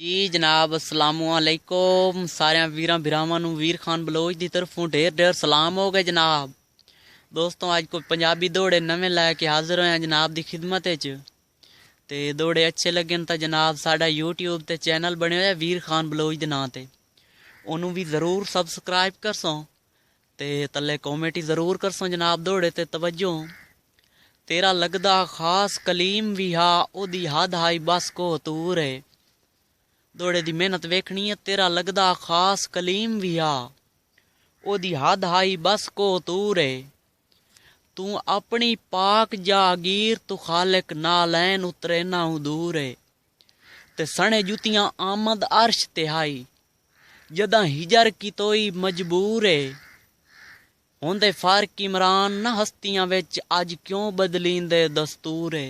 जी जनाब अस्सलामुअलैकुम सारे वीर भरावां नूं वीर खान बलोच की तरफों ढेर ढेर सलाम हो गए जनाब। दोस्तों अज कोई पंजाबी दौड़े नवे लैके हाजिर होया जनाब की खिदमत च। ते दौड़े अच्छे लगे तो जनाब साडा यूट्यूब ते चैनल बने हुआ वीर खान बलोच के नाँ ते ओनू भी जरूर सबसक्राइब करसों ते तले कॉमेंट जरूर करसों जनाब। दौड़े ते तवज्जो तेरा लगदा खास कलीम भी हा ओदी हद हाई बस को तूर है। दौड़े दी मेहनत वेखनी है तेरा लगदा खास कलीम भी आ ओदी हद हाई बस को तूर है। तू अपनी पाक जागीर तू खालिक नालैन उतरे ना दूर है। ते सने जुतियां आमद अर्श ते हाई जदा हिजर की तोई मजबूर है। होंदे फारक इमरान न हस्तियां विच अज क्यों बदलींदे दस्तूर है।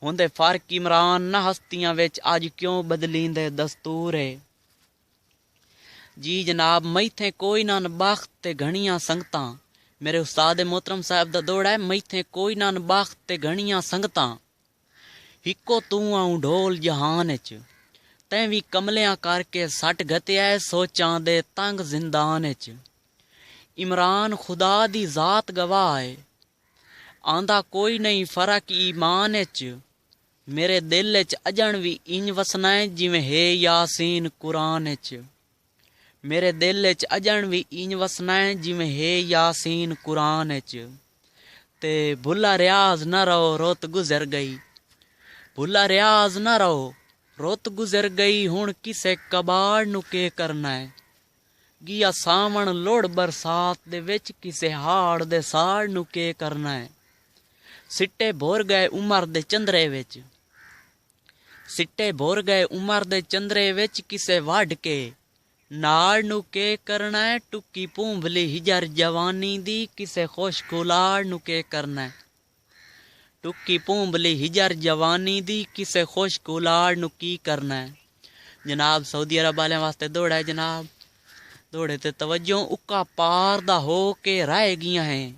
होंदे फारक इमरान न हस्तियां विच अज क्यों बदलींदे दस्तूर है। जी जनाब मैथे कोई ना बख्त ते घणियां संगतां मेरे उस्ताद मोहतरम साहब दा दौड़ा है। मैथे कोई ना बख्त ते घणियां संगतां हिको तू आऊं ढोल जहान च तैं भी कमलियां करके सट गतिया सोचां दे तंग जिंदान च। इमरान खुदा दी जात गवाह है आंदा कोई नहीं फर्क ईमान च। मेरे दिल च अजन भी इंज वसना है जिवें है यासीन कुरान च। मेरे दिल च अजन भी इंज वसना है जिवें है यासीन कुरान च। ते भुला रियाज न रहो रुत गुजर गई भुला रियाज न रहो रुत गुजर गई हुण किसे कबाड़ नू के करना है। गिया सावण लोड़ बरसात दे विच किसे हाड़ दे साड़ नू के करना है। सिट्टे भोर गए उमर दे चंद्रे विच सिट्टे भोर गए उमर दे चंद्रे विच किसे वढ के नाड़ नू के करना है। टुक्की भूंभली हिजर जवानी दी किसे खुश गुलाड़ नू के करना है। टुक्की भूंभली हिजर जवानी दी किसे खुश गुलाड़ नू की करना है। जनाब सऊदी अरब वाले वास्ते दौड़ा है जनाब। दौड़े ते तवज्जो उक्का पार दा हो के रह गियां हैं।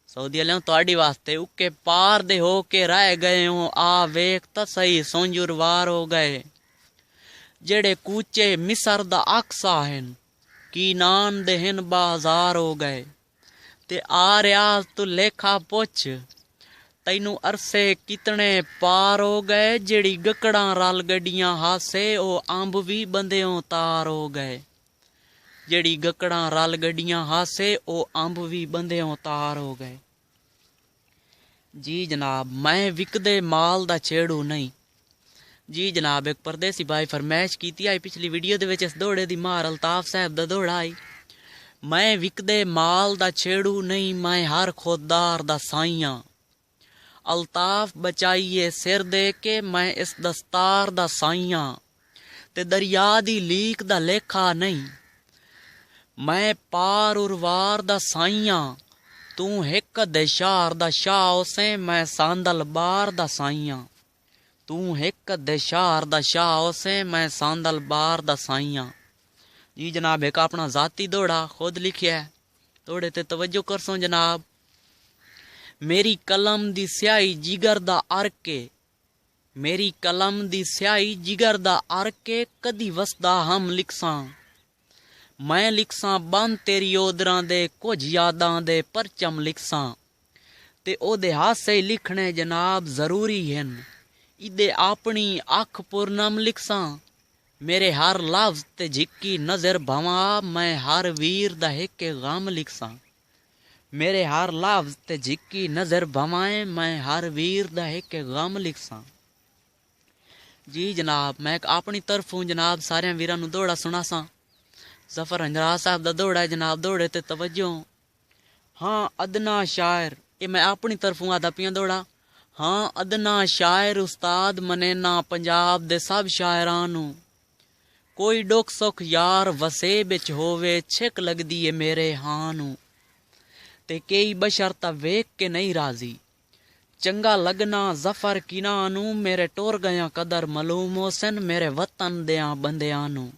सऊदी वाले तुहाडी वास्ते उक्के पार दे हो के रह गए हो आ वेख तां सही सोंजुरवार हो गए। जेड़े कूचे मिसर दा अक्सा हन की नान दे हिन बाजार हो गए। ते आ रियाज तू लेखा पुछ तैनू अरसे कितने पार हो गए। जेड़ी गकड़ां रल गड्डियां हासे ओ अंब भी बंदेओं तार हो गए। जेड़ी गकड़ां रल गड्डियां हासे ओ अंब भी बंदेओं तार हो गए। जी जनाब मैं विकदे माल दा छेड़ू नहीं। जी जनाब एक परदेसी भाई फरमैश की आई पिछली वीडियो दे विच इस दौड़े दी मार अल्ताफ साहब दा दौड़ा आई। मैं विकदे माल दा छेड़ू नहीं मैं हर खुददार दा साइयां। अल्ताफ बचाइए सिर दे के मैं इस दस्तार दा साइयां। ते दरिया दी लीक दा लेखा नहीं मैं पार उरवार दा साइयां। तू हिक दे शार दा शाह उसे मैं सांदल बार दा साइयां। तू हिक दे शार दा शाह उसे मैं सांदल बार दा साइयां। जी जनाब एक अपना जाती दौड़ा खुद लिखिया है। दौड़े ते तवज्जो करसों जनाब। मेरी कलम दी स्याही जिगर दा अर्के मेरी कलम दी स्याही जिगर दा अर्के कदी वसदा हम लिखसां। मैं लिखसां बन तेरी ओदरां दे कुछ यादां दे परचम लिखसां। ते ओदे हासे लिखने जनाब जरूरी हन इदे अपनी अख पूर्णम लिखसां। मेरे हर लफ्ज ते झिक्की नजर भवा मैं हर वीर दा हिक गम लिखसां। मेरे हर लफ्ज ते झिक्की नजर भवाए मैं हर वीर दा हिक गम लिखसां। जी जनाब मैं अपनी तरफों जनाब सारे वीरां नूं दौड़ा सुनासां। जफर हंजराज साहब दा दौड़ा है जनाब। दौड़े ते तवज्जो हाँ अदना शायर ये मैं अपनी तरफों आदा पिया दौड़ा। हाँ अदना शायर उस्ताद मने ना पंजाब दे सब शायरां नूं। कोई दुख सुख यार वसे बिच होवे छिक लगदी है मेरे हां नूं। ते कई बशर तां वेख के नहीं राजी चंगा लगना जफर किना नूं। मेरे टुर गया कदर मलूम होसन मेरे वतन देयां बंदियां नूं।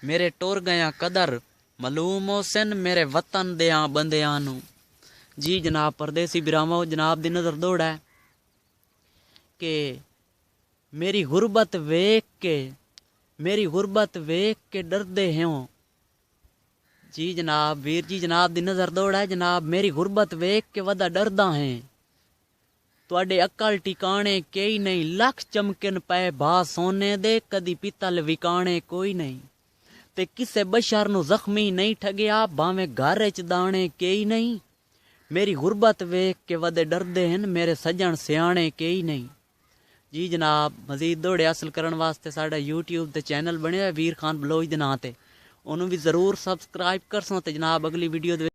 मेरे टुर गया कदर मलूम होसन मेरे वतन देयां बंदियां नूं। जी जनाब परदेसी बिरामो जनाब दी नजर दौड़ा है कि मेरी गुरबत वेख के मेरी गुरबत वेख के डरदे हो। जी जनाब, वीर जी जनाब दी नजर दौड़ा है जनाब, मेरी गुरबत वेख के वदा डरदा है। तुहाडे अकल टिकाणे कई नहीं, लख चमकन पै भा सोने दे, कदी पितल विकाणे कोई नहीं। ते किसे बशर नू जख्मी नहीं ठगिया, भावें घर च दाने कई नहीं। मेरी गुरबत वेख के वदे डरदे हन, मेरे सज्जन सियाणे कई नहीं। जी जनाब, मजीद दौड़े हासिल करने वास्ते साडा यूट्यूब ते चैनल बने वीर खान बलोच दे नां ते, ओनू भी जरूर सबसक्राइब कर सो। ते जनाब अगली वीडियो